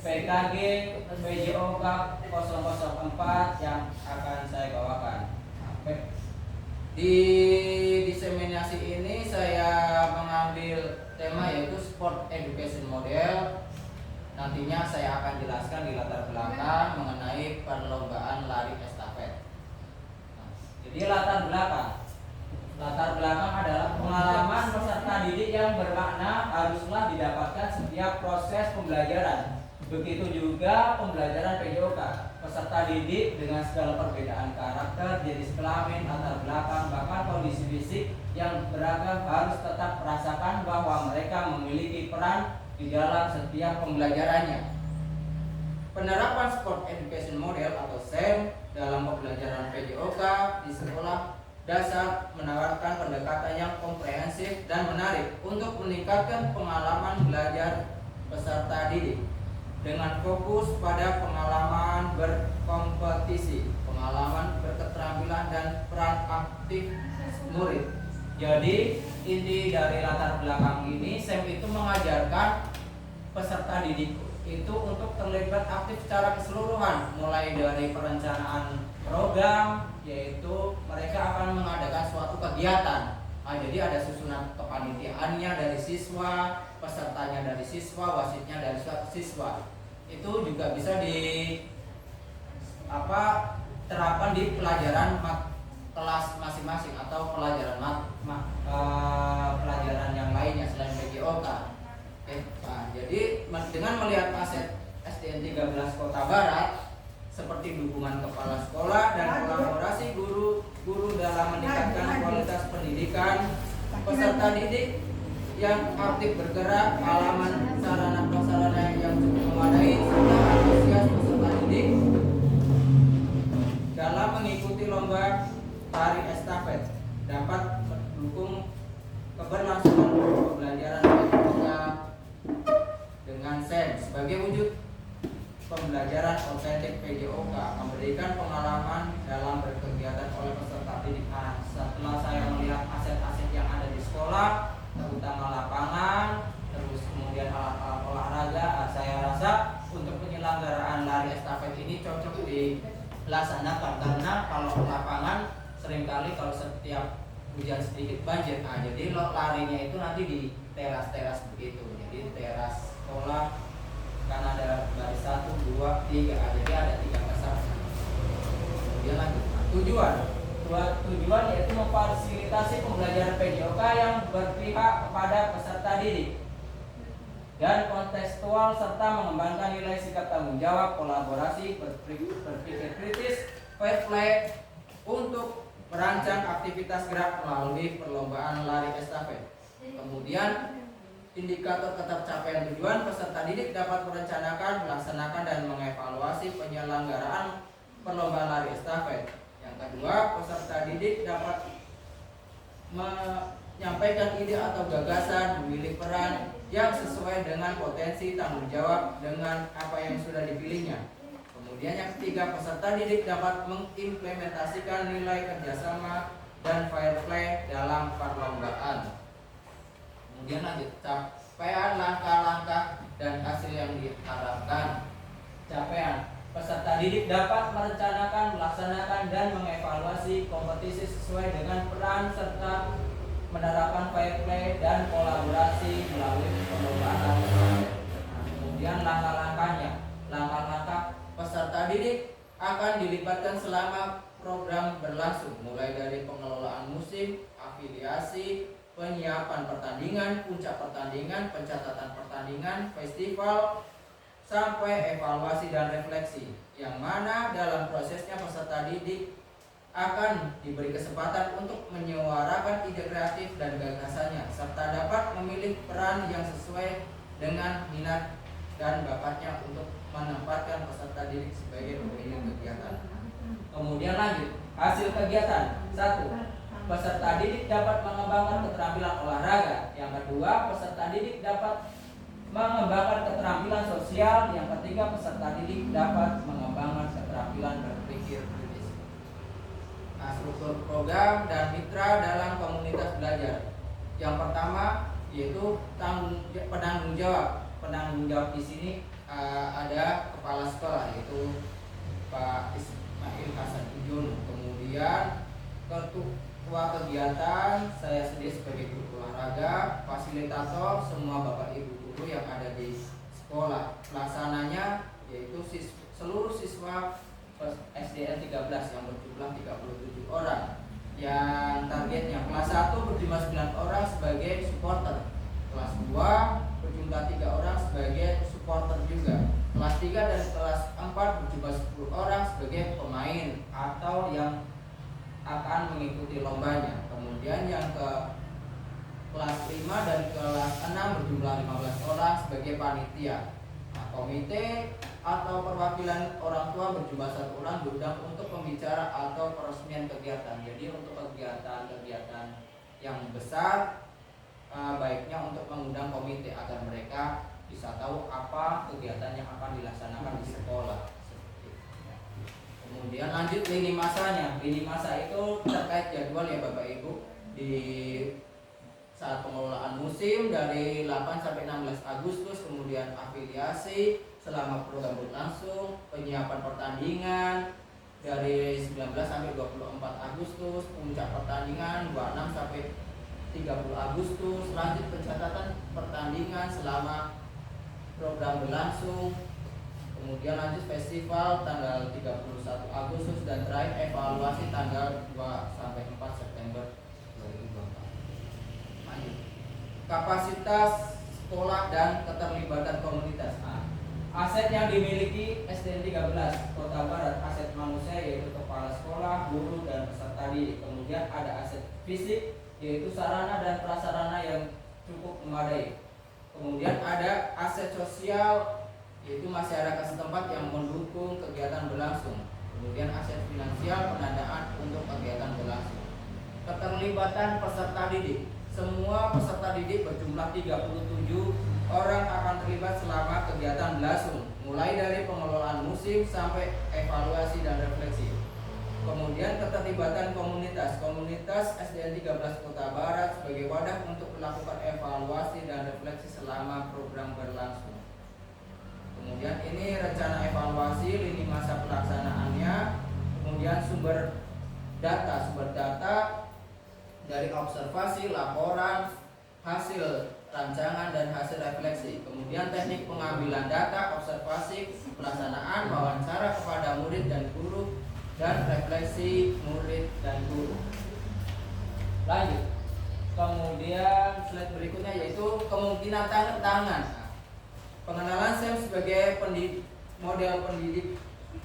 PKG PJOK 004 yang akan saya bawakan. Di diseminasi ini saya mengambil tema yaitu Sport Education Model. Nantinya saya akan jelaskan di latar belakang mengenai perlombaan lari estafet. Jadi latar belakang adalah pengalaman peserta didik yang bermakna haruslah didapatkan setiap proses pembelajaran. Begitu juga pembelajaran PJOK. Peserta didik dengan segala perbedaan karakter, jenis kelamin, latar belakang, bahkan kondisi fisik yang beragam harus tetap merasakan bahwa mereka memiliki peran di dalam setiap pembelajarannya. Penerapan Sport Education Model atau SEM dalam pembelajaran PJOK di sekolah dasar menawarkan pendekatan yang komprehensif dan menarik untuk meningkatkan pengalaman belajar peserta didik dengan fokus pada pengalaman berkompetisi, pengalaman berketerampilan dan peran aktif murid. Jadi inti dari latar belakang ini, SEM itu mengajarkan peserta didik itu untuk terlibat aktif secara keseluruhan, mulai dari perencanaan program, yaitu mereka akan mengadakan suatu kegiatan. Jadi ada susunan kepanitiaannya dari siswa, pesertanya dari siswa, wasitnya dari siswa. Itu juga bisa terapkan di pelajaran kelas masing-masing atau pelajaran pelajaran yang lainnya selain PJOK. Jadi dengan melihat aset SDN 13 Kota Barat seperti dukungan kepala sekolah dan kolaborasi guru dalam meningkatkan kualitas pendidikan, peserta didik yang aktif bergerak, halaman sarana prasarana yang cukup memadai, serta antusias peserta didik dalam mengikuti lomba lari estafet dapat mendukung keberlangsungan pembelajaran PJOK dengan SEM sebagai wujud pembelajaran otentik PJOK, memberikan pengalaman dalam berkegiatan oleh peserta didik. Setelah saya melihat aset-aset yang ada di sekolah, terutama lapangan, terus kemudian alat-alat olahraga, saya rasa untuk penyelenggaraan lari estafet ini cocok dilaksanakan, karena kalau lapangan seringkali kalau setiap hujan sedikit banjir, jadi larinya itu nanti di teras-teras begitu, jadi teras sekolah kan ada baris 1, 2, 3, jadi ada 3 besar. Kemudian lanjut. Tujuan yaitu memfasilitasi pembelajaran PJOK yang berpihak kepada peserta didik dan kontekstual serta mengembangkan nilai sikap tanggung jawab, kolaborasi, berpikir kritis, fair play untuk merancang aktivitas gerak melalui perlombaan lari estafet. Kemudian indikator ketercapaian tujuan, peserta didik dapat merencanakan, melaksanakan, dan mengevaluasi penyelenggaraan perlombaan lari estafet. Yang kedua, peserta didik dapat menyampaikan ide atau gagasan, memilih peran yang sesuai dengan potensi tanggung jawab dengan apa yang sudah dipilihnya. Kemudian yang ketiga, peserta didik dapat mengimplementasikan nilai kerjasama dan fair play dalam perlombaan. Kemudian lanjut, capaian langkah-langkah dan hasil yang diharapkan. Capaian, peserta didik dapat merencanakan, melaksanakan, dan mengevaluasi kompetisi sesuai dengan peran serta menerapkan fair play dan kolaborasi melalui perlombaan. Kemudian langkah-langkahnya, langkah-langkah peserta didik akan dilibatkan selama program berlangsung, mulai dari pengelolaan musim, afiliasi, penyiapan pertandingan, puncak pertandingan, pencatatan pertandingan, festival, sampai evaluasi dan refleksi, yang mana dalam prosesnya peserta didik akan diberi kesempatan untuk menyuarakan ide kreatif dan gagasannya, serta dapat memilih peran yang sesuai dengan minat dan bakatnya untuk menempatkan peserta didik sebagai pemimpin kegiatan. Kemudian lanjut, hasil kegiatan. 1. Peserta didik dapat mengembangkan keterampilan olahraga. Yang kedua, peserta didik dapat mengembangkan keterampilan sosial. Yang ketiga, peserta didik dapat mengembangkan keterampilan berpikir kritis. Struktur program dan mitra dalam komunitas belajar. Yang pertama yaitu penanggung jawab. Penanggung jawab di sini ada kepala sekolah yaitu Pak Ismail Hasan Ujono. Kemudian ketua kegiatan saya sendiri sebagai guru olahraga, fasilitator semua bapak ibu guru yang ada di sekolah. Pelaksananya yaitu seluruh siswa SDN 13 yang berjumlah 37 orang. Yang targetnya kelas 1 berjumlah 9 orang sebagai supporter, kelas 2 berjumlah 3 orang sebagai supporter juga, kelas 3 dan kelas 4 berjumlah 10 orang sebagai pemain atau yang akan mengikuti lombanya. Kemudian yang ke kelas 5 dan kelas 6 berjumlah 15 orang sebagai panitia. Nah, komite atau perwakilan orang tua berjumlah 1 orang diundang untuk pembicara atau peresmian kegiatan. Jadi untuk kegiatan-kegiatan yang besar baiknya untuk mengundang komite agar mereka bisa tahu apa kegiatan yang akan dilaksanakan di sekolah. Kemudian lanjut lini masanya. Lini masa itu terkait jadwal ya Bapak Ibu di saat pengelolaan musim dari 8 sampai 16 Agustus, kemudian afiliasi selama program berlangsung, penyiapan pertandingan dari 19 sampai 24 Agustus, puncak pertandingan 26 sampai 30 Agustus, lanjut pencatatan pertandingan selama program berlangsung, kemudian lanjut festival tanggal 31 Agustus dan terakhir evaluasi tanggal 2 sampai 4 September 2024. Lanjut. Kapasitas sekolah dan keterlibatan komunitas. Aset yang dimiliki SDN 13 Kota Barat, aset manusia yaitu kepala sekolah, guru dan peserta didik. Kemudian ada aset fisik yaitu sarana dan prasarana yang cukup memadai. Kemudian ada aset sosial yaitu masyarakat setempat yang mendukung kegiatan berlangsung. Kemudian aset finansial pendanaan untuk kegiatan berlangsung. Keterlibatan peserta didik. Semua peserta didik berjumlah 37 orang akan terlibat selama kegiatan berlangsung, mulai dari pengelolaan musim sampai evaluasi dan refleksi. Kemudian keterlibatan komunitas. Komunitas SDN 13 Kota Barat sebagai wadah untuk melakukan evaluasi dan refleksi selama program berlangsung. Kemudian ini rencana evaluasi, lini masa pelaksanaannya. Kemudian sumber data dari observasi, laporan, hasil rancangan dan hasil refleksi. Kemudian teknik pengambilan data, observasi, pelaksanaan, wawancara kepada murid dan guru, dan refleksi murid dan guru. Lanjut. Kemudian slide berikutnya yaitu kemungkinan tantangan. Pengenalan SEM sebagai model pendidik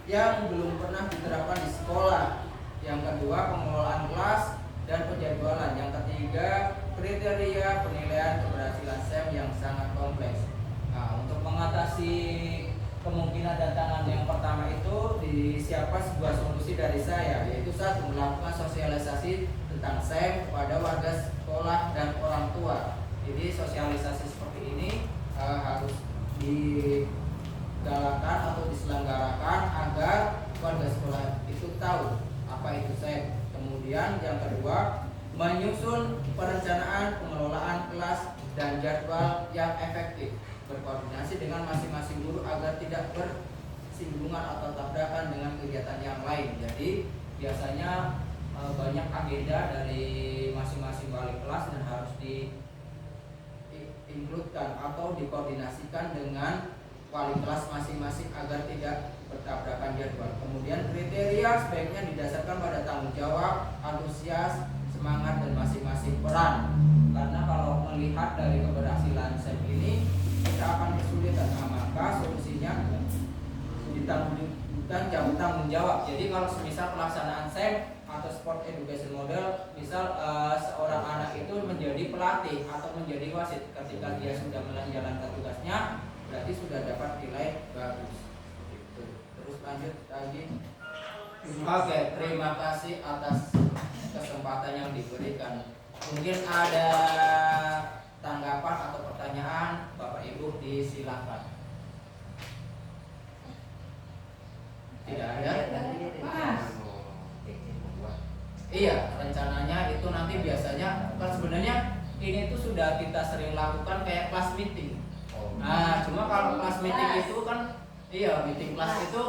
yang belum pernah diterapkan di sekolah. Yang kedua, pengelolaan kelas dan penjadwalan. Yang ketiga, kriteria penilaian keberhasilan SEM yang sangat kompleks. Nah, untuk mengatasi kemungkinan tantangan yang pertama itu disiapkan sebuah solusi dari saya, yaitu satu, melakukan sosialisasi tentang SEM kepada warga sekolah dan orang tua. Jadi sosialisasi seperti ini harus digalakkan atau diselenggarakan agar warga sekolah itu tahu apa itu SEM. Kemudian yang kedua, menyusun perencanaan pengelolaan kelas dan jadwal yang efektif, berkoordinasi dengan masing-masing guru agar tidak bersinggungan atau tabrakan dengan kegiatan yang lain. Jadi biasanya banyak agenda dari masing-masing wali kelas dan harus diinkludkan atau dikoordinasikan dengan wali kelas masing-masing agar tidak bertabrakan jadwal. Kemudian kriteria sebaiknya didasarkan pada tanggung jawab, antusias, semangat dan masing-masing peran. Karena kalau melihat dari keberhasilan SEM ini kita akan kesulitan, maka solusinya ditanggung jawab. Jadi kalau semisal pelaksanaan SEM atau sport education model, misal seorang anak itu menjadi pelatih atau menjadi wasit, ketika dia sudah menjalankan tugasnya berarti sudah dapat nilai bagus. Terus lanjut lagi. Oke, terima kasih atas kesempatan yang diberikan. Mungkin ada tanggapan atau pertanyaan, Bapak Ibu disilakan. Tidak ada? Iya, rencananya itu nanti biasanya kan sebenarnya ini tuh sudah kita sering lakukan kayak class meeting. Nah, cuma kalau kelas meeting itu kan, iya meeting kelas itu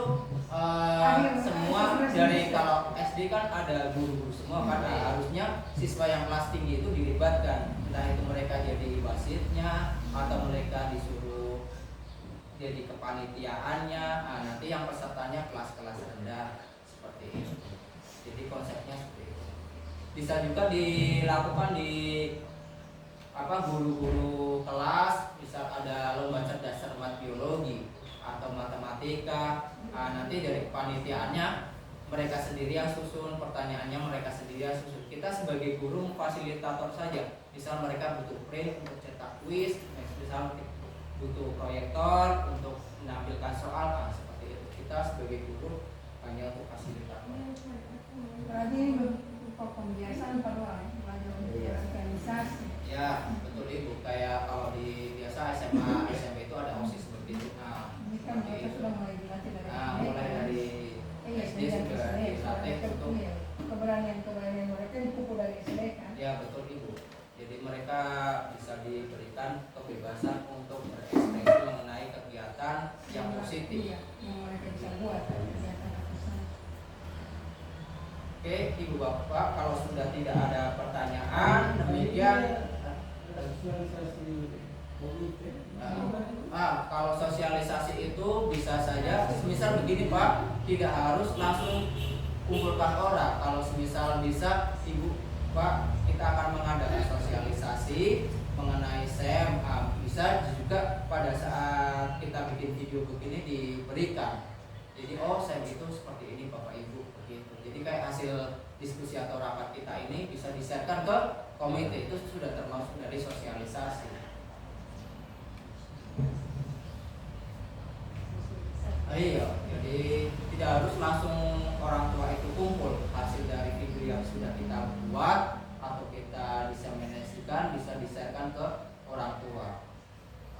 semua dari kalau SD kan ada guru-guru semua kan. Nah, harusnya siswa yang kelas tinggi itu dilibatkan, entah itu mereka jadi wasitnya atau mereka disuruh jadi kepanitiaannya. Nah, nanti yang pesertanya kelas-kelas rendah seperti itu. Jadi konsepnya seperti itu. Bisa juga dilakukan di guru-guru kelas, bisa ada lomba cerdas cermat biologi atau matematika. Nah, nanti dari kepanitiaannya mereka sendiri yang susun, pertanyaannya mereka sendiri yang susun. Kita sebagai guru fasilitator saja. Misal mereka butuh print untuk cetak kuis, misal butuh proyektor untuk menampilkan soal, nah, seperti itu. Kita sebagai guru hanya untuk fasilitator. Berarti ini berupa pembiasaan Pak, belajar organisasi. Ya, betul Ibu. Kayak kalau di biasa SMA, SMP itu ada OSIS seperti itu. Nah, Ini kan mereka sudah mulai dilatih dari mulai dari SD sudah dilatih untuk keberanian mereka dipupuk dari SD kan. Ya, betul Ibu. Jadi mereka bisa diberikan kebebasan untuk berekspresi mengenai kegiatan yang positif. Iya, yang mereka bisa buat kegiatan apa saja. Oke, Ibu Bapak, kalau sudah tidak ada pertanyaan, demikian. Kalau sosialisasi itu bisa saja, misal begini Pak, tidak harus langsung kumpulkan orang. Kalau misal bisa, Ibu Pak, kita akan mengadakan sosialisasi mengenai SEM. Bisa juga pada saat kita bikin video begini diberikan. Jadi SEM itu seperti ini Bapak Ibu, begitu. Jadi kayak hasil diskusi atau rapat kita ini bisa di-sharekan ke komite, itu sudah termasuk dari sosialisasi. Iya, jadi tidak harus langsung orang tua itu kumpul. Hasil dari video yang sudah kita buat atau kita diseminasikan bisa di-sharekan ke orang tua.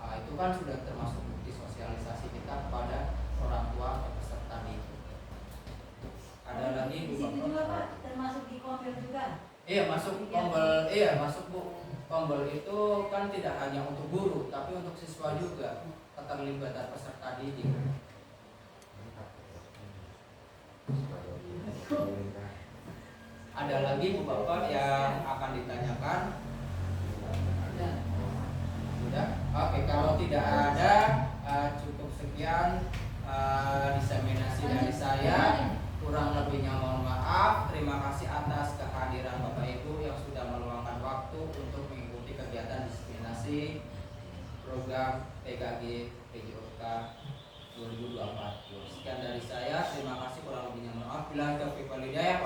Nah, itu kan sudah termasuk bukti sosialisasi kita kepada orang tua atau peserta didik. Ada lagi Bu? Di situ juga Pak, termasuk di Kombel juga. Iya, masuk Kombel. Iya, masuk Bu. Kombel itu kan tidak hanya untuk guru, tapi untuk siswa juga, keterlibatan peserta didik. Ada lagi Bu Bapak yang akan ditanyakan? Sudah? Oke, kalau tidak ada, cukup sekian diseminasi dari saya. Kurang lebihnya mohon maaf. Terima kasih atas kehadiran Bapak Ibu yang sudah meluangkan waktu untuk mengikuti kegiatan diseminasi program PKG PJOK 2024. Sekian dari saya. Terima kasih, kurang lebihnya mohon maaf. Bila taufiq wal hidayah.